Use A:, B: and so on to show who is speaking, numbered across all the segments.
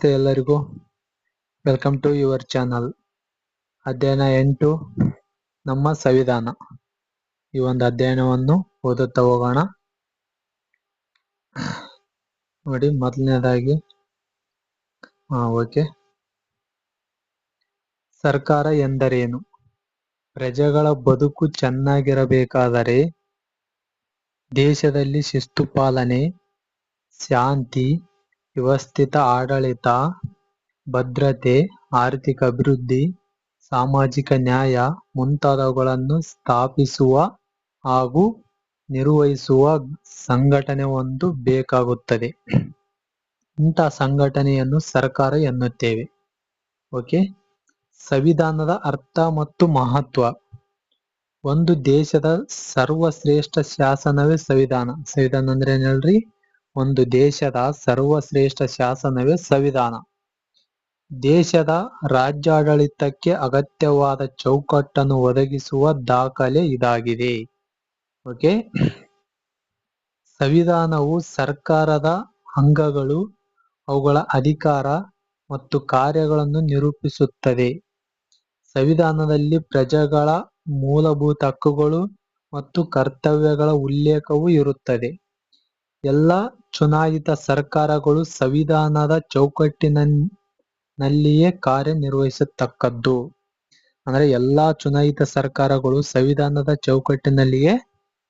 A: ನಮಸ್ತೆ ಎಲ್ಲರಿಗೂ. Welcome to your channel. ಅಧ್ಯಯನ 8 ನಮ್ಮ ಸಂವಿಧಾನ. ಈ ಒಂದು ಅಧ್ಯಯನವನ್ನು ಓದುತ್ತಾ ಹೋಗೋಣ. ನೋಡಿ, ಮೊದಲನೇದಾಗಿ ಓಕೆ. ಸರ್ಕಾರ ಎಂದರೇನು? ಪ್ರಜೆಗಳ ಬದುಕು ಚೆನ್ನಾಗಿರಬೇಕಾದರೆ ದೇಶದಲ್ಲಿ ಶಿಸ್ತು ಪಾಲನೆ, ಶಾಂತಿ, ವ್ಯವಸ್ಥಿತ ಆಡಳಿತ, ಭದ್ರತೆ, ಆರ್ಥಿಕ ಅಭಿವೃದ್ಧಿ, ಸಾಮಾಜಿಕ ನ್ಯಾಯ ಮುಂತಾದವುಗಳನ್ನು ಸ್ಥಾಪಿಸುವ ಹಾಗೂ ನಿರ್ವಹಿಸುವ ಸಂಘಟನೆ ಒಂದು ಬೇಕಾಗುತ್ತದೆ. ಇಂಥ ಸಂಘಟನೆಯನ್ನು ಸರ್ಕಾರ ಎನ್ನುತ್ತೇವೆ. ಓಕೆ. ಸಂವಿಧಾನದ ಅರ್ಥ ಮತ್ತು ಮಹತ್ವ. ಒಂದು ದೇಶದ ಸರ್ವಶ್ರೇಷ್ಠ ಶಾಸನವೇ ಸಂವಿಧಾನ. ಸಂವಿಧಾನ ಅಂದ್ರೆ ಏನ್ ಹೇಳ್ರಿ? ಒಂದು ದೇಶದ ಸರ್ವಶ್ರೇಷ್ಠ ಶಾಸನವೇ ಸಂವಿಧಾನ. ದೇಶದ ರಾಜ್ಯಾಡಳಿತಕ್ಕೆ ಅಗತ್ಯವಾದ ಚೌಕಟ್ಟನ್ನು ಒದಗಿಸುವ ದಾಖಲೆ ಇದಾಗಿದೆ. ಓಕೆ. ಸಂವಿಧಾನವು ಸರ್ಕಾರದ ಅಂಗಗಳು, ಅವುಗಳ ಅಧಿಕಾರ ಮತ್ತು ಕಾರ್ಯಗಳನ್ನು ನಿರೂಪಿಸುತ್ತದೆ. ಸಂವಿಧಾನದಲ್ಲಿ ಪ್ರಜೆಗಳ ಮೂಲಭೂತ ಹಕ್ಕುಗಳು ಮತ್ತು ಕರ್ತವ್ಯಗಳ ಉಲ್ಲೇಖವೂ ಇರುತ್ತದೆ. ಎಲ್ಲ ಚುನಾಯಿತ ಸರ್ಕಾರಗಳು ಸಂವಿಧಾನದ ಚೌಕಟ್ಟಿನಲ್ಲಿಯೇ ಕಾರ್ಯನಿರ್ವಹಿಸತಕ್ಕದ್ದು. ಅಂದ್ರೆ ಎಲ್ಲಾ ಚುನಾಯಿತ ಸರ್ಕಾರಗಳು ಸಂವಿಧಾನದ ಚೌಕಟ್ಟಿನಲ್ಲಿಯೇ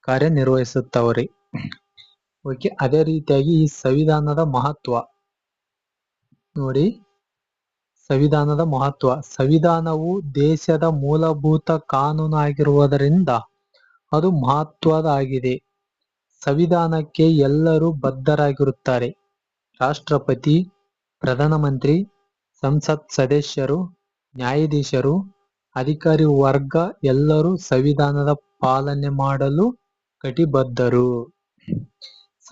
A: ಕಾರ್ಯನಿರ್ವಹಿಸುತ್ತವ್ರಿ. ಓಕೆ. ಅದೇ ರೀತಿಯಾಗಿ ಈ ಸಂವಿಧಾನದ ಮಹತ್ವ ನೋಡಿ. ಸಂವಿಧಾನದ ಮಹತ್ವ. ಸಂವಿಧಾನವು ದೇಶದ ಮೂಲಭೂತ ಕಾನೂನು ಆಗಿರುವುದರಿಂದ ಅದು ಮಹತ್ವದಾಗಿದೆ. ಸಂವಿಧಾನಕ್ಕೆ ಎಲ್ಲರೂ ಬದ್ಧರಾಗಿರುತ್ತಾರೆ. ರಾಷ್ಟ್ರಪತಿ, ಪ್ರಧಾನಮಂತ್ರಿ, ಸಂಸತ್ ಸದಸ್ಯರು, ನ್ಯಾಯಾಧೀಶರು, ಅಧಿಕಾರಿ ವರ್ಗ ಎಲ್ಲರೂ ಸಂವಿಧಾನದ ಪಾಲನೆ ಮಾಡಲು ಕಟಿಬದ್ಧರು.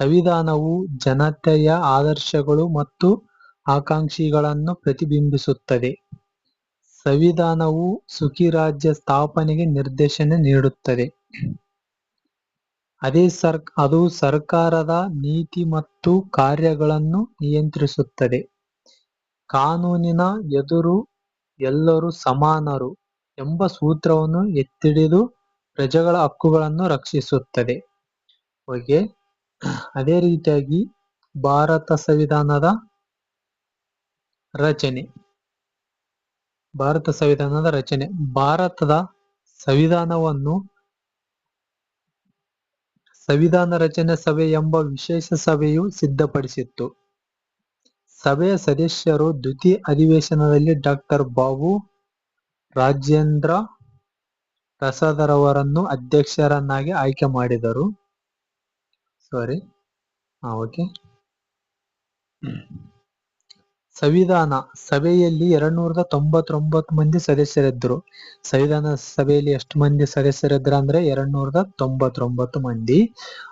A: ಸಂವಿಧಾನವು ಜನತೆಯ ಆದರ್ಶಗಳು ಮತ್ತು ಆಕಾಂಕ್ಷೆಗಳನ್ನು ಪ್ರತಿಬಿಂಬಿಸುತ್ತದೆ. ಸಂವಿಧಾನವು ಸುಖಿ ರಾಜ್ಯ ಸ್ಥಾಪನೆಗೆ ನಿರ್ದೇಶನ ನೀಡುತ್ತದೆ. ಅದು ಸರ್ಕಾರದ ನೀತಿ ಮತ್ತು ಕಾರ್ಯಗಳನ್ನು ನಿಯಂತ್ರಿಸುತ್ತದೆ. ಕಾನೂನಿನ ಎದುರು ಎಲ್ಲರೂ ಸಮಾನರು ಎಂಬ ಸೂತ್ರವನ್ನು ಎತ್ತಿಡಿದು ಪ್ರಜೆಗಳ ಹಕ್ಕುಗಳನ್ನು ರಕ್ಷಿಸುತ್ತದೆ. ಓಕೆ. ಅದೇ ರೀತಿಯಾಗಿ ಭಾರತ ಸಂವಿಧಾನದ ರಚನೆ. ಭಾರತದ ಸಂವಿಧಾನವನ್ನು ಸಂವಿಧಾನ ರಚನೆ ಸಭೆ ಎಂಬ ವಿಶೇಷ ಸಭೆಯು ಸಿದ್ಧಪಡಿಸಿತ್ತು. ಸಭೆಯ ಸದಸ್ಯರು ದ್ವಿತೀಯ ಅಧಿವೇಶನದಲ್ಲಿ ಡಾಕ್ಟರ್ ಬಾಬು ರಾಜೇಂದ್ರ ಪ್ರಸಾದರವರನ್ನು ಅಧ್ಯಕ್ಷರನ್ನಾಗಿ ಆಯ್ಕೆ ಮಾಡಿದರು. ಓಕೆ. ಸಂವಿಧಾನ ಸಭೆಯಲ್ಲಿ 299 ಮಂದಿ ಸದಸ್ಯರಿದ್ದರು. ಸಂವಿಧಾನ ಸಭೆಯಲ್ಲಿ ಎಷ್ಟು ಮಂದಿ ಸದಸ್ಯರಿದ್ರು ಅಂದ್ರೆ 299 ಮಂದಿ.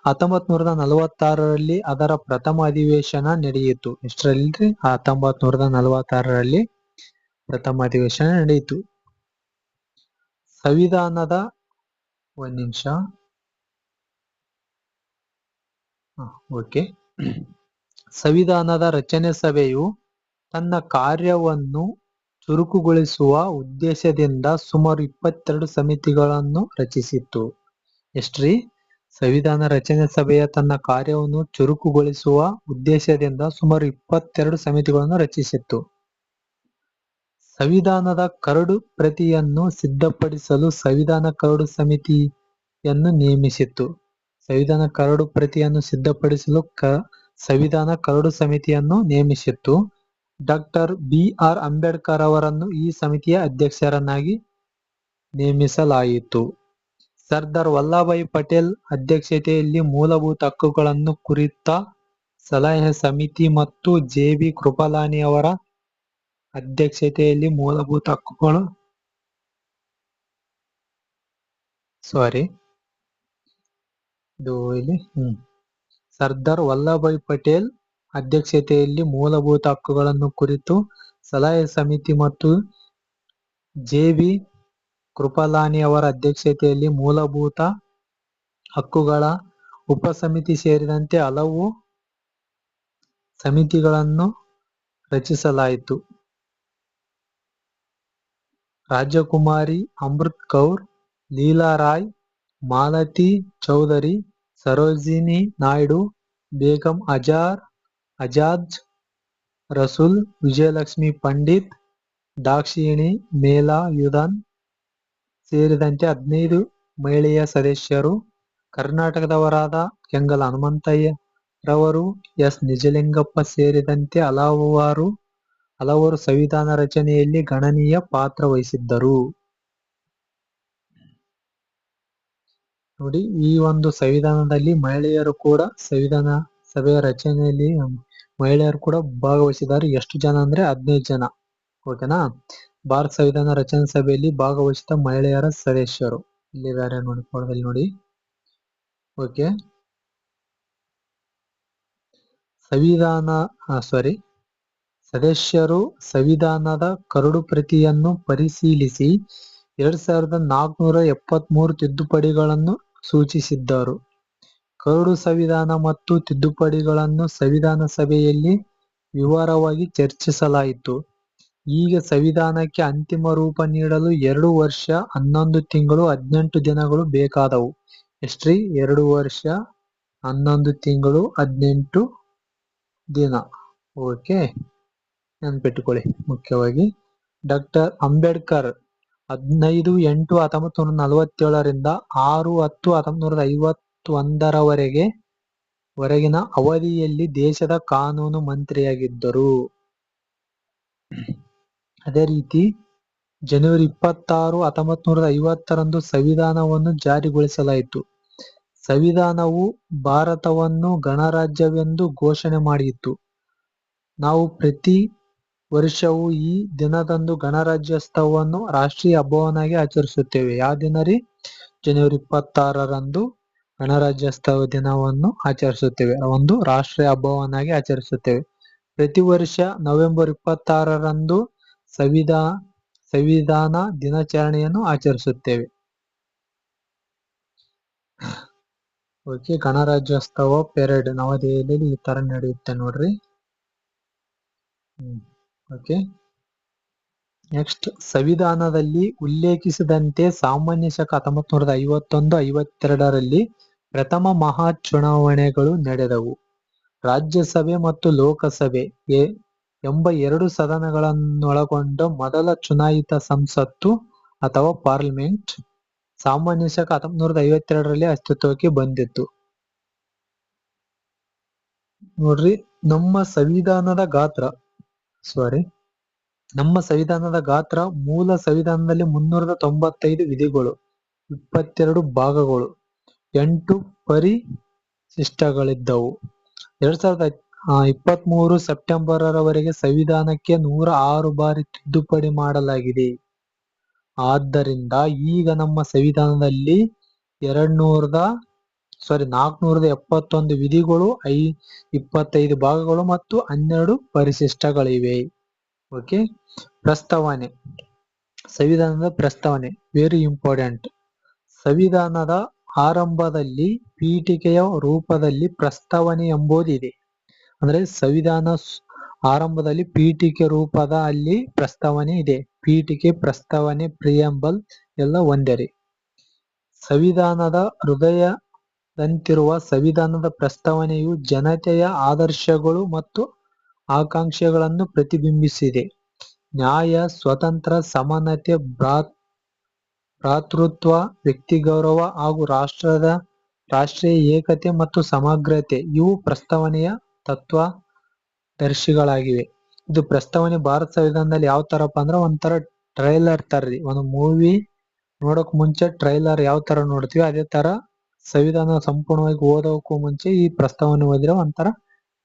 A: 1946ರಲ್ಲಿ ಅದರ ಪ್ರಥಮ ಅಧಿವೇಶನ ನಡೆಯಿತು. ಎಷ್ಟರಲ್ಲಿ? 1946ರಲ್ಲಿ ಪ್ರಥಮ ಅಧಿವೇಶನ ನಡೆಯಿತು. ಸಂವಿಧಾನದ ಸಂವಿಧಾನದ ರಚನೆ ಸಭೆಯು ತನ್ನ ಕಾರ್ಯವನ್ನು ಚುರುಕುಗೊಳಿಸುವ ಉದ್ದೇಶದಿಂದ ಸುಮಾರು 22 ಸಮಿತಿಗಳನ್ನು ರಚಿಸಿತು. ಎಷ್ಟ್ರಿ? ಸಂವಿಧಾನ ರಚನೆ ಸಭೆಯ ತನ್ನ ಕಾರ್ಯವನ್ನು ಚುರುಕುಗೊಳಿಸುವ ಉದ್ದೇಶದಿಂದ ಸುಮಾರು 22 ಸಮಿತಿಗಳನ್ನು ರಚಿಸಿತ್ತು. ಸಂವಿಧಾನದ ಕರಡು ಪ್ರತಿಯನ್ನು ಸಿದ್ಧಪಡಿಸಲು ಸಂವಿಧಾನ ಕರಡು ಸಮಿತಿಯನ್ನು ನೇಮಿಸಿತು. ಸಂವಿಧಾನ ಕರಡು ಪ್ರತಿಯನ್ನು ಸಿದ್ಧಪಡಿಸಲು ಸಂವಿಧಾನ ಕರಡು ಸಮಿತಿಯನ್ನು ನೇಮಿಸಿತ್ತು. Doctor B R. ಅಂಬೇಡ್ಕರ್ ಅವರನ್ನು ಈ ಸಮಿತಿಯ ಅಧ್ಯಕ್ಷರನ್ನಾಗಿ ನೇಮಿಸಲಾಯಿತು. ಸರ್ದಾರ್ ವಲ್ಲಭಾಯಿ ಪಟೇಲ್ ಅಧ್ಯಕ್ಷತೆಯಲ್ಲಿ ಮೂಲಭೂತ ಹಕ್ಕುಗಳನ್ನು ಕುರಿತ ಸಲಹಾ ಸಮಿತಿ ಮತ್ತು ಜೆ.ಬಿ. ಕೃಪಲಾನಿ ಅವರ ಅಧ್ಯಕ್ಷತೆಯಲ್ಲಿ ಮೂಲಭೂತ ಹಕ್ಕುಗಳು ಸರ್ದಾರ್ ವಲ್ಲಭಾಯಿ ಪಟೇಲ್ ಅಧ್ಯಕ್ಷತೆಯಲ್ಲಿ ಮೂಲಭೂತ ಹಕ್ಕುಗಳನ್ನು ಕುರಿತು ಸಲಹಾ ಸಮಿತಿ ಮತ್ತು ಜೆ.ಬಿ. ಕೃಪಲಾನಿ ಅವರ ಅಧ್ಯಕ್ಷತೆಯಲ್ಲಿ ಮೂಲಭೂತ ಹಕ್ಕುಗಳ ಉಪಸಮಿತಿ ಸೇರಿದಂತೆ ಹಲವು ಸಮಿತಿಗಳನ್ನು ರಚಿಸಲಾಯಿತು. ರಾಜಕುಮಾರಿ ಅಮೃತ್ ಕೌರ್, ಲೀಲಾ ರಾಯ್, ಮಾಲತಿ ಚೌಧರಿ, ಸರೋಜಿನಿ ನಾಯ್ಡು, ಬೇಗಂ ಆಜಾದ್ ರಸೂಲ್, ವಿಜಯಲಕ್ಷ್ಮಿ ಪಂಡಿತ್, ದಾಕ್ಷಿಣಿ ಮೇಲಾಯುಧನ್ ಸೇರಿದಂತೆ 15 ಮಹಿಳೆಯ ಸದಸ್ಯರು, ಕರ್ನಾಟಕದವರಾದ ಕೆಂಗಲ್ ಹನುಮಂತಯ್ಯರವರು, ಎಸ್. ನಿಜಲಿಂಗಪ್ಪ ಸೇರಿದಂತೆ ಹಲವರು ಸಂವಿಧಾನ ರಚನೆಯಲ್ಲಿ ಗಣನೀಯ ಪಾತ್ರ ವಹಿಸಿದ್ದರು. ನೋಡಿ, ಈ ಒಂದು ಸಂವಿಧಾನದಲ್ಲಿ ಮಹಿಳೆಯರು ಕೂಡ ಸಂವಿಧಾನ ಸಭೆಯ ರಚನೆಯಲ್ಲಿ ಮಹಿಳೆಯರು ಕೂಡ ಭಾಗವಹಿಸಿದ್ದಾರೆ. ಎಷ್ಟು ಜನ ಅಂದ್ರೆ 15 ಜನ. ಓಕೆನಾ. ಭಾರತ ಸಂವಿಧಾನ ರಚನಾ ಸಭೆಯಲ್ಲಿ ಭಾಗವಹಿಸಿದ ಮಹಿಳೆಯರ ಸದಸ್ಯರು ಇಲ್ಲಿದ್ದಾರೆ ನೋಡಿ, ಫೋಟೋದಲ್ಲಿ ನೋಡಿ. ಓಕೆ. ಸದಸ್ಯರು ಸಂವಿಧಾನದ ಕರಡು ಪ್ರತಿಯನ್ನು ಪರಿಶೀಲಿಸಿ 2473 ತಿದ್ದುಪಡಿಗಳನ್ನು ಸೂಚಿಸಿದ್ದರು. ಕರಡು ಸಂವಿಧಾನ ಮತ್ತು ತಿದ್ದುಪಡಿಗಳನ್ನು ಸಂವಿಧಾನ ಸಭೆಯಲ್ಲಿ ವಿವರವಾಗಿ ಚರ್ಚಿಸಲಾಯಿತು. ಈಗ ಸಂವಿಧಾನಕ್ಕೆ ಅಂತಿಮ ರೂಪ ನೀಡಲು 2 ವರ್ಷ 11 ತಿಂಗಳು 18 ದಿನಗಳು ಬೇಕಾದವು. ಎಷ್ಟ್ರಿ? 2 ವರ್ಷ 11 ತಿಂಗಳು 18 ದಿನ. ಓಕೆ, ನೆನ್ಪಿಟ್ಟುಕೊಳ್ಳಿ ಮುಖ್ಯವಾಗಿ. ಡಾಕ್ಟರ್ ಅಂಬೇಡ್ಕರ್ 15/8/1947 ರಿಂದ 6/10/1951 ವರೆಗಿನ ಅವಧಿಯಲ್ಲಿ ದೇಶದ ಕಾನೂನು ಮಂತ್ರಿಯಾಗಿದ್ದರು. ಅದೇ ರೀತಿ ಜನವರಿ 26, 1950 ರಂದು ಸಂವಿಧಾನವನ್ನು ಜಾರಿಗೊಳಿಸಲಾಯಿತು. ಸಂವಿಧಾನವು ಭಾರತವನ್ನು ಗಣರಾಜ್ಯವೆಂದು ಘೋಷಣೆ ಮಾಡಿತು. ನಾವು ಪ್ರತಿ ವರ್ಷವೂ ಈ ದಿನದಂದು ಗಣರಾಜ್ಯೋತ್ಸವವನ್ನು ರಾಷ್ಟ್ರೀಯ ಹಬ್ಬವನ್ನಾಗಿ ಆಚರಿಸುತ್ತೇವೆ. ಯಾವ ದಿನ ರೀ? ಜನವರಿ 26ರಂದು ಗಣರಾಜ್ಯೋತ್ಸವ ದಿನವನ್ನು ಆಚರಿಸುತ್ತೇವೆ. ಒಂದು ರಾಷ್ಟ್ರೀಯ ಹಬ್ಬವನ್ನಾಗಿ ಆಚರಿಸುತ್ತೇವೆ. ಪ್ರತಿ ವರ್ಷ ನವೆಂಬರ್ 26ರಂದು ಸಂವಿಧಾನ ದಿನಾಚರಣೆಯನ್ನು ಆಚರಿಸುತ್ತೇವೆ. ಓಕೆ. ಗಣರಾಜ್ಯೋತ್ಸವ ಪೆರೇಡ್ ನವದೆಹಲಿಯಲ್ಲಿ ಈ ತರ ನಡೆಯುತ್ತೆ ನೋಡ್ರಿ. ಓಕೆ. ನೆಕ್ಸ್ಟ್, ಸಂವಿಧಾನದಲ್ಲಿ ಉಲ್ಲೇಖಿಸಿದಂತೆ ಸಾಮಾನ್ಯ ಶಕ 1951-52ರಲ್ಲಿ ಪ್ರಥಮ ಮಹಾ ಚುನಾವಣೆಗಳು ನಡೆದವು. ರಾಜ್ಯಸಭೆ ಮತ್ತು ಲೋಕಸಭೆ ಎಂಬ 2 ಸದನಗಳನ್ನೊಳಗೊಂಡ ಮೊದಲ ಚುನಾಯಿತ ಸಂಸತ್ತು ಅಥವಾ ಪಾರ್ಲಿಮೆಂಟ್ ಸಾಮಾನ್ಯ ಶಕ 1952ರಲ್ಲಿ ಅಸ್ತಿತ್ವಕ್ಕೆ ಬಂದಿತ್ತು. ನೋಡ್ರಿ, ನಮ್ಮ ಸಂವಿಧಾನದ ಗಾತ್ರ ಮೂಲ ಸಂವಿಧಾನದಲ್ಲಿ 395 ವಿಧಿಗಳು, 22 ಭಾಗಗಳು, 8 ಪರಿಶಿಷ್ಟಗಳಿದ್ದವು. 2023 ಸೆಪ್ಟೆಂಬರ್ವರೆಗೆ ಸಂವಿಧಾನಕ್ಕೆ 106 ಬಾರಿ ತಿದ್ದುಪಡಿ ಮಾಡಲಾಗಿದೆ. ಆದ್ದರಿಂದ ಈಗ ನಮ್ಮ ಸಂವಿಧಾನದಲ್ಲಿ 471 ವಿಧಿಗಳು, 25 ಭಾಗಗಳು ಮತ್ತು 12 ಪರಿಶಿಷ್ಟಗಳಿವೆ. ಓಕೆ. ಪ್ರಸ್ತಾವನೆ. ಸಂವಿಧಾನದ ಪ್ರಸ್ತಾವನೆ ವೆರಿ ಇಂಪಾರ್ಟೆಂಟ್. ಸಂವಿಧಾನದ ಆರಂಭದಲ್ಲಿ ಪೀಠಿಕೆಯ ರೂಪದಲ್ಲಿ ಪ್ರಸ್ತಾವನೆ ಎಂಬುದಿದೆ. ಅಂದ್ರೆ ಸಂವಿಧಾನ ಆರಂಭದಲ್ಲಿ ಪೀಠಿಕೆ ರೂಪದ ಅಲ್ಲಿ ಪ್ರಸ್ತಾವನೆ ಇದೆ. ಪೀಠಿಕೆ, ಪ್ರಸ್ತಾವನೆ, ಪ್ರಿಯಂಬಲ್ ಎಲ್ಲ ಒಂದೇ. ಸಂವಿಧಾನದ ಹೃದಯದಂತಿರುವ ಸಂವಿಧಾನದ ಪ್ರಸ್ತಾವನೆಯು ಜನತೆಯ ಆದರ್ಶಗಳು ಮತ್ತು ಆಕಾಂಕ್ಷೆಗಳನ್ನು ಪ್ರತಿಬಿಂಬಿಸಿದೆ. ನ್ಯಾಯ, ಸ್ವಾತಂತ್ರ್ಯ, ಸಮಾನತೆ, ಭ್ರಾತೃತ್ವ, ವ್ಯಕ್ತಿಗೌರವ ಹಾಗೂ ರಾಷ್ಟ್ರೀಯ ಏಕತೆ ಮತ್ತು ಸಮಗ್ರತೆ ಇವು ಪ್ರಸ್ತಾವನೆಯ ತತ್ವದರ್ಶಿಗಳಾಗಿವೆ. ಇದು ಪ್ರಸ್ತಾವನೆ ಭಾರತ ಸಂವಿಧಾನದಲ್ಲಿ ಯಾವ ತರಪ್ಪ ಅಂದ್ರೆ ಒಂಥರ ಟ್ರೈಲರ್ ತರ್ರಿ. ಒಂದು ಮೂವಿ ನೋಡಕ್ ಮುಂಚೆ ಟ್ರೈಲರ್ ಯಾವ ತರ ನೋಡ್ತೀವಿ ಅದೇ ತರ ಸಂವಿಧಾನ ಸಂಪೂರ್ಣವಾಗಿ ಓದೋಕ್ಕೂ ಮುಂಚೆ ಈ ಪ್ರಸ್ತಾವನೆ ಓದಿರೋ ಒಂಥರ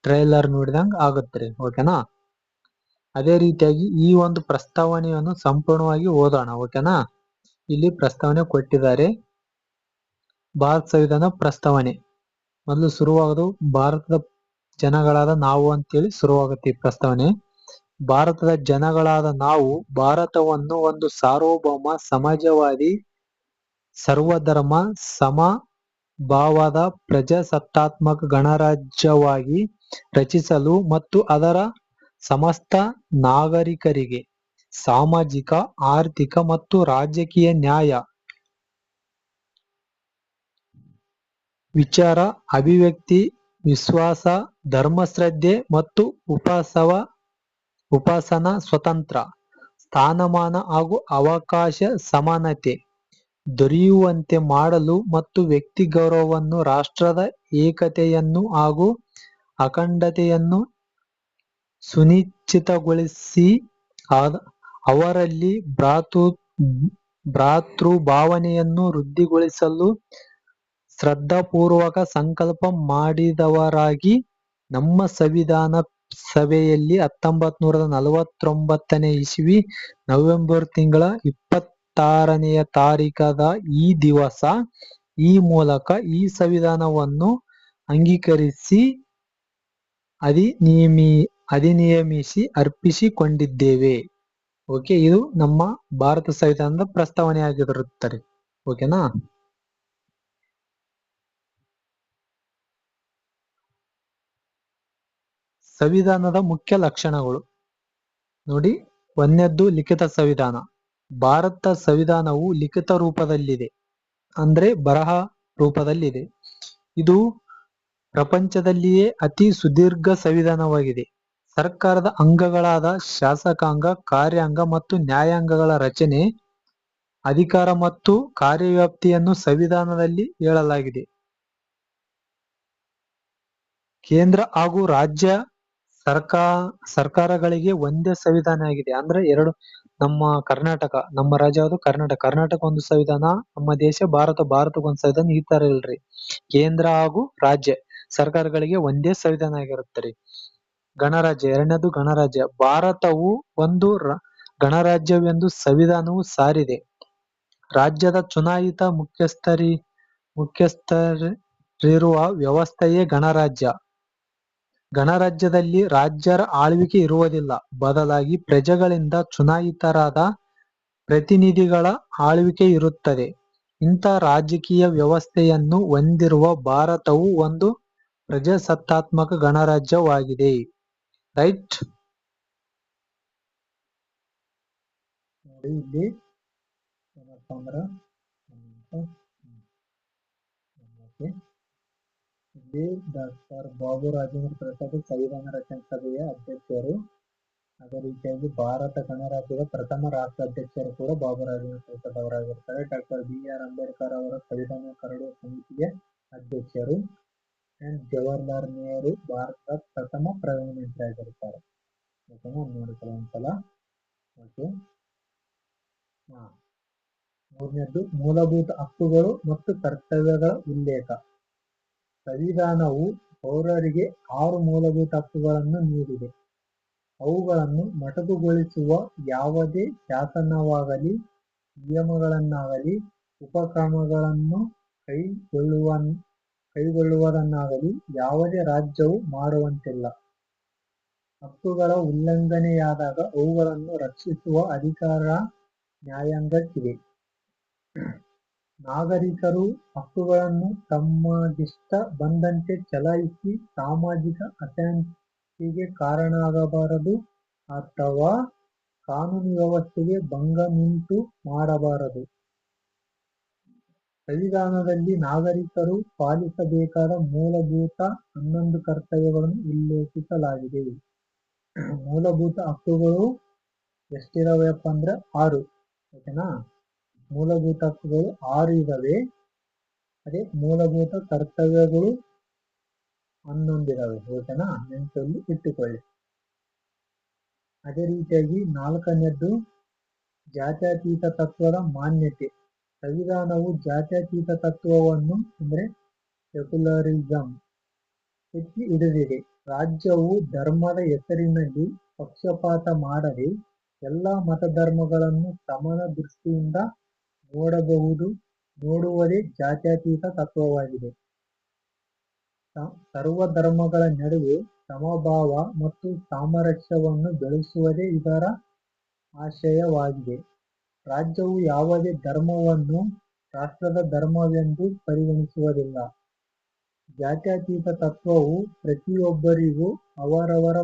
A: ಟ್ರೈಲರ್ ನೋಡಿದಂಗ ಆಗುತ್ತ್ರಿ. ಓಕೆನಾ. ಅದೇ ರೀತಿಯಾಗಿ ಈ ಒಂದು ಪ್ರಸ್ತಾವನೆಯನ್ನು ಸಂಪೂರ್ಣವಾಗಿ ಓದೋಣ. ಓಕೆನಾ. ಇಲ್ಲಿ ಪ್ರಸ್ತಾವನೆ ಕೊಟ್ಟಿದ್ದಾರೆ. ಭಾರತ ಸಂವಿಧಾನ ಪ್ರಸ್ತಾವನೆ ಮೊದಲು ಶುರುವಾಗೋದು ಭಾರತದ ಜನಗಳಾದ ನಾವು ಅಂತೇಳಿ ಶುರುವಾಗುತ್ತೆ ಈ ಪ್ರಸ್ತಾವನೆ. ಭಾರತದ ಜನಗಳಾದ ನಾವು ಭಾರತವನ್ನು ಒಂದು ಸಾರ್ವಭೌಮ, ಸಮಾಜವಾದಿ, ಸರ್ವಧರ್ಮ ಸಮಭಾವದ ಪ್ರಜಾಸತ್ತಾತ್ಮಕ ಗಣರಾಜ್ಯವಾಗಿ ರಚಿಸಲು ಮತ್ತು ಅದರ ಸಮಸ್ತ ನಾಗರಿಕರಿಗೆ ಸಾಮಾಜಿಕ, ಆರ್ಥಿಕ ಮತ್ತು ರಾಜಕೀಯ ನ್ಯಾಯ, ವಿಚಾರ, ಅಭಿವ್ಯಕ್ತಿ, ವಿಶ್ವಾಸ, ಧರ್ಮಶ್ರದ್ಧೆ ಮತ್ತು ಉಪಾಸನಾ ಸ್ವತಂತ್ರ, ಸ್ಥಾನಮಾನ ಹಾಗೂ ಅವಕಾಶ ಸಮಾನತೆ ದೊರೆಯುವಂತೆ ಮಾಡಲು ಮತ್ತು ವ್ಯಕ್ತಿ ಗೌರವವನ್ನು, ರಾಷ್ಟ್ರದ ಏಕತೆಯನ್ನು ಹಾಗೂ ಅಖಂಡತೆಯನ್ನು ಸುನಿಶ್ಚಿತಗೊಳಿಸಿ ಅವರಲ್ಲಿ ಭ್ರಾತೃಭಾವನೆಯನ್ನು ವೃದ್ಧಿಗೊಳಿಸಲು ಶ್ರದ್ಧಾಪೂರ್ವಕ ಸಂಕಲ್ಪ ಮಾಡಿದವರಾಗಿ ನಮ್ಮ ಸಂವಿಧಾನ ಸಭೆಯಲ್ಲಿ 1949ನೇ ಇಸವಿ ನವೆಂಬರ್ ತಿಂಗಳ 26ನೇ ತಾರೀಖಾದ ಈ ದಿವಸ ಈ ಮೂಲಕ ಈ ಸಂವಿಧಾನವನ್ನು ಅಂಗೀಕರಿಸಿ ಅಧಿನಿಯಮಿಸಿ ಅರ್ಪಿಸಿಕೊಂಡಿದ್ದೇವೆ. ಓಕೆ, ಇದು ನಮ್ಮ ಭಾರತ ಸಂವಿಧಾನದ ಪ್ರಸ್ತಾವನೆ ಆಗಿರುತ್ತದೆ. ಓಕೆನಾ? ಸಂವಿಧಾನದ ಮುಖ್ಯ ಲಕ್ಷಣಗಳು ನೋಡಿ. ಒಂದನೇದ್ದು ಲಿಖಿತ ಸಂವಿಧಾನ. ಭಾರತ ಸಂವಿಧಾನವು ಲಿಖಿತ ರೂಪದಲ್ಲಿದೆ, ಅಂದ್ರೆ ಬರಹ ರೂಪದಲ್ಲಿದೆ. ಇದು ಪ್ರಪಂಚದಲ್ಲಿಯೇ ಅತಿ ಸುದೀರ್ಘ ಸಂವಿಧಾನವಾಗಿದೆ. ಸರ್ಕಾರದ ಅಂಗಗಳಾದ ಶಾಸಕಾಂಗ, ಕಾರ್ಯಾಂಗ ಮತ್ತು ನ್ಯಾಯಾಂಗಗಳ ರಚನೆ, ಅಧಿಕಾರ ಮತ್ತು ಕಾರ್ಯವ್ಯಾಪ್ತಿಯನ್ನು ಸಂವಿಧಾನದಲ್ಲಿ ಹೇಳಲಾಗಿದೆ. ಕೇಂದ್ರ ಹಾಗೂ ರಾಜ್ಯ ಸರ್ಕಾರಗಳಿಗೆ ಒಂದೇ ಸಂವಿಧಾನ ಆಗಿದೆ. ಅಂದ್ರೆ ಎರಡು, ನಮ್ಮ ಕರ್ನಾಟಕ, ನಮ್ಮ ರಾಜ್ಯ ಯಾವುದು? ಕರ್ನಾಟಕ ಒಂದು ಸಂವಿಧಾನ, ನಮ್ಮ ದೇಶ ಭಾರತಕ್ಕೆ ಒಂದು ಸಂವಿಧಾನ. ಈ ತರ ಇಲ್ರಿ. ಕೇಂದ್ರ ಹಾಗೂ ರಾಜ್ಯ ಸರ್ಕಾರಗಳಿಗೆ ಒಂದೇ ಸಂವಿಧಾನ ಆಗಿರುತ್ತದೆ. ಗಣರಾಜ್ಯ, ಎರಡನೇದು ಗಣರಾಜ್ಯ. ಭಾರತವು ಒಂದು ಗಣರಾಜ್ಯವೆಂದು ಸಂವಿಧಾನವು ಸಾರಿದೆ. ರಾಜ್ಯದ ಚುನಾಯಿತ ಮುಖ್ಯಸ್ಥರಿರುವ ವ್ಯವಸ್ಥೆಯೇ ಗಣರಾಜ್ಯ. ಗಣರಾಜ್ಯದಲ್ಲಿ ರಾಜ್ಯರ ಆಳ್ವಿಕೆ ಇರುವುದಿಲ್ಲ, ಬದಲಾಗಿ ಪ್ರಜೆಗಳಿಂದ ಚುನಾಯಿತರಾದ ಪ್ರತಿನಿಧಿಗಳ ಆಳ್ವಿಕೆ ಇರುತ್ತದೆ. ಇಂಥ ರಾಜಕೀಯ ವ್ಯವಸ್ಥೆಯನ್ನು ಹೊಂದಿರುವ ಭಾರತವು ಒಂದು ಪ್ರಜಾಸತ್ತಾತ್ಮಕ ಗಣರಾಜ್ಯವಾಗಿದೆ. ರೈಟ್? ನೋಡಿ, ಇಲ್ಲಿ ಏನಪ್ಪಾ ಅಂದ್ರ ಇಲ್ಲಿ ಡಾಕ್ಟರ್ ಬಾಬು ರಾಜೇಂದ್ರ ಪ್ರಸಾದ್ ಸಂವಿಧಾನ ರಚನಾ ಸಭೆಯ ಅಧ್ಯಕ್ಷರು. ಅದೇ ರೀತಿಯಾಗಿ ಭಾರತ ಗಣರಾಜ್ಯದ ಪ್ರಥಮ ರಾಷ್ಟ್ರಾಧ್ಯಕ್ಷರು ಕೂಡ ಬಾಬು ರಾಜೇಂದ್ರ ಪ್ರಸಾದ್ ಅವರಾಗಿರ್ತಾರೆ. ಡಾಕ್ಟರ್ BR ಅಂಬೇಡ್ಕರ್ ಅವರ ಸಂವಿಧಾನ ಕರಡು ಸಮಿತಿಗೆ ಅಧ್ಯಕ್ಷರು. ಅಂಡ್ ಜವಾಹರ್ಲಾಲ್ ನೆಹರು ಭಾರತದ ಪ್ರಥಮ ಪ್ರಧಾನಮಂತ್ರಿ ಆಗಿರ್ತಾರೆ. ನೋಡಿಕೊಳ್ಳಿ ಒಂದ್ಸಲ. ಓಕೆ, ಮೂರನೇದ್ದು ಮೂಲಭೂತ ಹಕ್ಕುಗಳು ಮತ್ತು ಕರ್ತವ್ಯಗಳ ಉಲ್ಲೇಖ. ಸಂವಿಧಾನವು ಪೌರರಿಗೆ 6 ಮೂಲಭೂತ ಹಕ್ಕುಗಳನ್ನು ನೀಡಿದೆ. ಅವುಗಳನ್ನು ಮೊಟಕುಗೊಳಿಸುವ ಯಾವುದೇ ಶಾಸನವಾಗಲಿ, ನಿಯಮಗಳನ್ನಾಗಲಿ, ಉಪಕ್ರಮಗಳನ್ನು ಕೈಗೊಳ್ಳುವುದನ್ನಾಗಲಿ ಯಾವುದೇ ರಾಜ್ಯವು ಮಾಡುವಂತಿಲ್ಲ. ಹಕ್ಕುಗಳ ಉಲ್ಲಂಘನೆಯಾದಾಗ ಅವುಗಳನ್ನು ರಕ್ಷಿಸುವ ಅಧಿಕಾರ ನ್ಯಾಯಾಂಗಕ್ಕಿದೆ. ನಾಗರಿಕರು ಹಕ್ಕುಗಳನ್ನು ತಮಗಿಷ್ಟ ಬಂದಂತೆ ಚಲಾಯಿಸಿ ಸಾಮಾಜಿಕ ಅಶಾಂತಿಗೆ ಕಾರಣ ಆಗಬಾರದು ಅಥವಾ ಕಾನೂನು ವ್ಯವಸ್ಥೆಗೆ ಭಂಗನುಂಟು ಮಾಡಬಾರದು. ಸಂವಿಧಾನದಲ್ಲಿ ನಾಗರಿಕರು ಪಾಲಿಸಬೇಕಾದ ಮೂಲಭೂತ 11 ಕರ್ತವ್ಯಗಳನ್ನು ಉಲ್ಲೇಖಿಸಲಾಗಿದೆ. ಮೂಲಭೂತ ಹಕ್ಕುಗಳು ಎಷ್ಟಿದಾವೆಪ್ಪ ಅಂದ್ರೆ 6. ಓಕೆನಾ? ಮೂಲಭೂತ ಹಕ್ಕುಗಳು 6 ಇದಾವೆ. ಅದೇ ಮೂಲಭೂತ ಕರ್ತವ್ಯಗಳು 11 ಇದಾವೆ. ಓಕೆನಾ? ನೆನಪಲ್ಲಿ ಇಟ್ಟುಕೊಳ್ಳಿ. ಅದೇ ರೀತಿಯಾಗಿ 4ನೇದ್ದು ಜಾತ್ಯತೀತ ತತ್ವದ ಮಾನ್ಯತೆ. ಸಂವಿಧಾನವು ಜಾತ್ಯತೀತ ತತ್ವವನ್ನು ಅಂದ್ರೆ ಸೆಕ್ಯುಲರಿಸಂ ಎತ್ತಿ ಹಿಡಿದಿದೆ. ರಾಜ್ಯವು ಧರ್ಮದ ಹೆಸರಿನಲ್ಲಿ ಪಕ್ಷಪಾತ ಮಾಡದೆ ಎಲ್ಲಾ ಮತಧರ್ಮಗಳನ್ನು ಸಮಾನ ದೃಷ್ಟಿಯಿಂದ ನೋಡುವುದೇ ಜಾತ್ಯತೀತ ತತ್ವವಾಗಿದೆ. ಸರ್ವಧರ್ಮಗಳ ನಡುವೆ ಸಮಭಾವ ಮತ್ತು ಸಾಮರಸ್ಯವನ್ನು ಬೆಳೆಸುವುದೇ ಇದರ ಆಶಯವಾಗಿದೆ. ರಾಜ್ಯವು ಯಾವುದೇ ಧರ್ಮವನ್ನು ರಾಷ್ಟ್ರದ ಧರ್ಮವೆಂದು ಪರಿಗಣಿಸುವುದಿಲ್ಲ. ಜಾತ್ಯತೀತ ತತ್ವವು ಪ್ರತಿಯೊಬ್ಬರಿಗೂ ಅವರವರ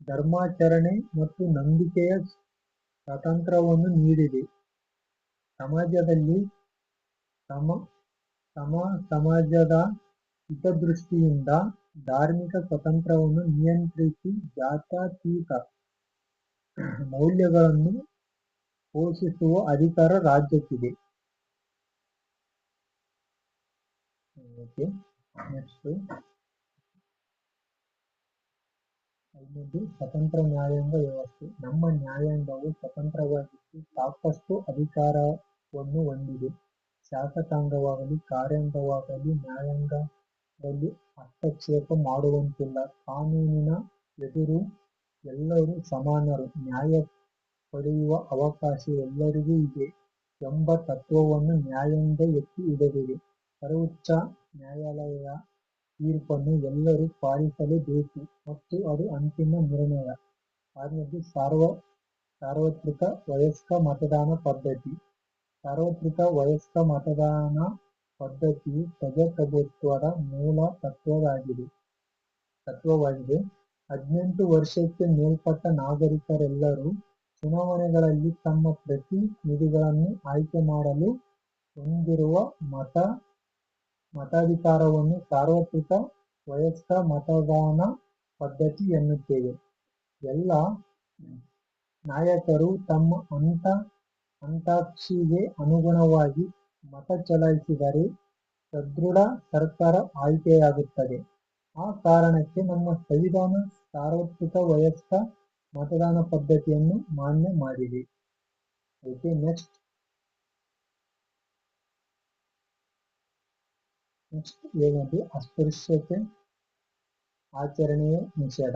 A: ಧರ್ಮಾಚರಣೆ ಮತ್ತು ನಂಬಿಕೆಯ ಸ್ವಾತಂತ್ರ್ಯವನ್ನು ನೀಡಿದೆ. ಸಮಾಜದಲ್ಲಿ ಸಮ ಸಮಾಜದ ಹಿತದೃಷ್ಟಿಯಿಂದ ಧಾರ್ಮಿಕ ಸ್ವಾತಂತ್ರ್ಯವನ್ನು ನಿಯಂತ್ರಿಸಿ ಜಾತ್ಯತೀತ ಮೌಲ್ಯಗಳನ್ನು ಪೋಷಿಸುವ ಅಧಿಕಾರ ರಾಜ್ಯಕ್ಕಿದೆ. ಓಕೆ, ನೆಕ್ಸ್ಟ್ ಐದನೇದು ಸ್ವತಂತ್ರ ನ್ಯಾಯಾಂಗ ವ್ಯವಸ್ಥೆ. ನಮ್ಮ ನ್ಯಾಯಾಂಗವು ಸ್ವತಂತ್ರವಾಗಿದ್ದು ಸಾಕಷ್ಟು ಅಧಿಕಾರವನ್ನು ಹೊಂದಿದೆ. ಶಾಸಕಾಂಗವಾಗಲಿ ಕಾರ್ಯಾಂಗವಾಗಲಿ ನ್ಯಾಯಾಂಗದಲ್ಲಿ ಹಸ್ತಕ್ಷೇಪ ಮಾಡುವಂತಿಲ್ಲ. ಕಾನೂನಿನ ಎದುರು ಎಲ್ಲರೂ ಸಮಾನರು, ನ್ಯಾಯ ಪಡೆಯುವ ಅವಕಾಶ ಎಲ್ಲರಿಗೂ ಇದೆ ಎಂಬ ತತ್ವವನ್ನು ನ್ಯಾಯಾಂಗ ಎತ್ತಿ ಹಿಡಿದಿದೆ. ಸರ್ವೋಚ್ಚ ನ್ಯಾಯಾಲಯದ ತೀರ್ಪನ್ನು ಎಲ್ಲರೂ ಪಾಲಿಸಲೇಬೇಕು ಮತ್ತು ಅದು ಅಂತಿಮ ನಿರ್ಣಯ. ಆರನೇದು ಸಾರ್ವತ್ರಿಕ ವಯಸ್ಕ ಮತದಾನ ಪದ್ಧತಿ. ಸಾರ್ವತ್ರಿಕ ವಯಸ್ಕ ಮತದಾನ ಪದ್ಧತಿಯು ಪ್ರಜಾಪ್ರಭುತ್ವದ ಮೂಲ ತತ್ವವಾಗಿದೆ. 18 ವರ್ಷಕ್ಕೆ ಮೇಲ್ಪಟ್ಟ ನಾಗರಿಕರೆಲ್ಲರೂ ಚುನಾವಣೆಗಳಲ್ಲಿ ತಮ್ಮ ಪ್ರತಿನಿಧಿಗಳನ್ನು ಆಯ್ಕೆ ಮಾಡಲು ಹೊಂದಿರುವ ಮತಾಧಿಕಾರವನ್ನು ಸಾರ್ವತ್ರಿಕ ವಯಸ್ಕ ಮತದಾನ ಪದ್ಧತಿ ಎನ್ನುತ್ತೇವೆ. ಎಲ್ಲ ನಾಯಕರು ತಮ್ಮ ಅಂತಾಕ್ಷಿಗೆ ಅನುಗುಣವಾಗಿ ಮತ ಚಲಾಯಿಸಿದರೆ ಸದೃಢ ಸರ್ಕಾರ ಆಯ್ಕೆಯಾಗುತ್ತದೆ. ಆ ಕಾರಣಕ್ಕೆ ನಮ್ಮ ಸಂವಿಧಾನ ಸಾರ್ವತ್ರಿಕ ವಯಸ್ಕ ಮತದಾನ ಪದ್ಧತಿಯನ್ನು ಮಾನ್ಯ ಮಾಡಿದೆ. ಓಕೆ, ನೆಕ್ಸ್ಟ್ ಏನಂದ್ರೆ ಅಸ್ಪೃಶ್ಯತೆ ಆಚರಣೆಯ ನಿಷೇಧ.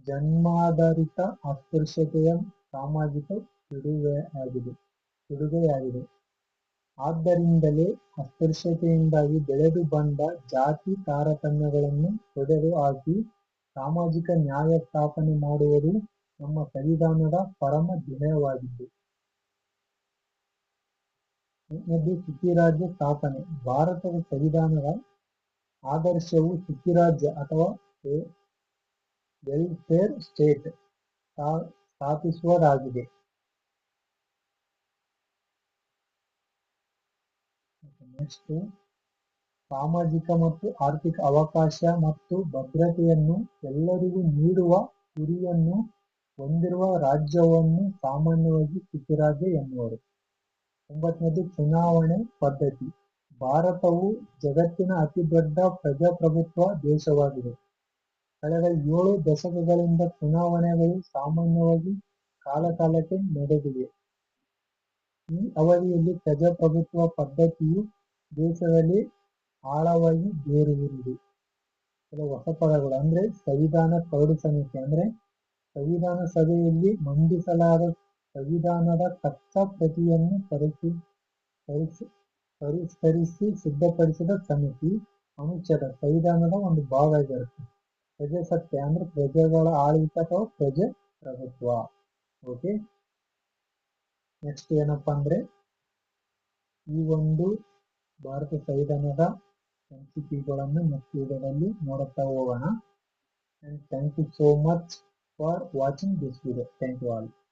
A: ಜನ್ಮಾಧಾರಿತ ಅಸ್ಪೃಶ್ಯತೆಯ ಸಾಮಾಜಿಕ ಪಿಡುಗಾಗಿದೆ. ಆದ್ದರಿಂದಲೇ ಅಸ್ಪೃಶ್ಯತೆಯಿಂದಾಗಿ ಬೆಳೆದು ಬಂದ ಜಾತಿ ತಾರತಮ್ಯಗಳನ್ನು ತೊಡೆದುಹಾಕಿ ಸಾಮಾಜಿಕ ನ್ಯಾಯ ಸ್ಥಾಪನೆ ಮಾಡುವುದು ನಮ್ಮ ಸಂವಿಧಾನದ ಪರಮ ಧ್ಯೇಯವಾಗಿದೆ. ಸುಖಿರಾಜ್ಯ ಸ್ಥಾಪನೆ. ಭಾರತದ ಸಂವಿಧಾನದ ಆದರ್ಶವು ಸುಖಿರಾಜ್ಯ ಅಥವಾ ವೆಲ್ಫೇರ್ ಸ್ಟೇಟ್ ಸ್ಥಾಪಿಸುವುದಾಗಿದೆ. ನೆಕ್ಸ್ಟ್ ಸಾಮಾಜಿಕ ಮತ್ತು ಆರ್ಥಿಕ ಅವಕಾಶ ಮತ್ತು ಭದ್ರತೆಯನ್ನು ಎಲ್ಲರಿಗೂ ನೀಡುವ ಗುರಿಯನ್ನು ಹೊಂದಿರುವ ರಾಜ್ಯವನ್ನು ಸಾಮಾನ್ಯವಾಗಿ ಸುಖಿರಾಜ್ಯ ಎನ್ನುವರು. 9ನೇದು ಚುನಾವಣೆ ಪದ್ಧತಿ. ಭಾರತವು ಜಗತ್ತಿನ ಅತಿದೊಡ್ಡ ಪ್ರಜಾಪ್ರಭುತ್ವ ದೇಶವಾಗಿದೆ. ಕಳೆದ 7 ದಶಕಗಳಿಂದ ಚುನಾವಣೆಗಳು ಸಾಮಾನ್ಯವಾಗಿ ಕಾಲಕಾಲಕ್ಕೆ ನಡೆದಿವೆ. ಈ ಅವಧಿಯಲ್ಲಿ ಪ್ರಜಾಪ್ರಭುತ್ವ ಪದ್ಧತಿಯು ದೇಶದಲ್ಲಿ ಆಳವಾಗಿ ಬೇರೂರಿದೆ. ಕೆಲವು ಹೊಸ ಪದಗಳು ಅಂದ್ರೆ ಸಂವಿಧಾನ ಕರಡು ಸಮಿತಿ ಅಂದ್ರೆ ಸಂವಿಧಾನ ಸಭೆಯಲ್ಲಿ ಮಂಡಿಸಲಾದ ಸಂವಿಧಾನದ ಕಚ್ಚಾ ಪ್ರತಿಯನ್ನು ಪರಿಷ್ಕರಿಸಿ ಸಿದ್ಧಪಡಿಸಿದ ಸಮಿತಿ. ಅನುಚ್ಛೇದ ಸಂವಿಧಾನದ ಒಂದು ಭಾಗ ಆಗಿರುತ್ತೆ. ಪ್ರಜಾಸತ್ತೆ ಅಂದ್ರೆ ಪ್ರಜೆಗಳ ಆಡಳಿತ ಅಥವಾ ಪ್ರಜಾಪ್ರಭುತ್ವ. ಓಕೆ, ನೆಕ್ಸ್ಟ್ ಏನಪ್ಪಾ ಅಂದ್ರೆ ಈ ಒಂದು ಭಾರತ ಸಂವಿಧಾನದ ಸಂಚಿಕೆಗಳನ್ನು ನೆಕ್ಸ್ಟ್ ವಿಡಿಯೋದಲ್ಲಿ ನೋಡುತ್ತಾ ಹೋಗೋಣ. And thank you so much for watching this video. Thank you all.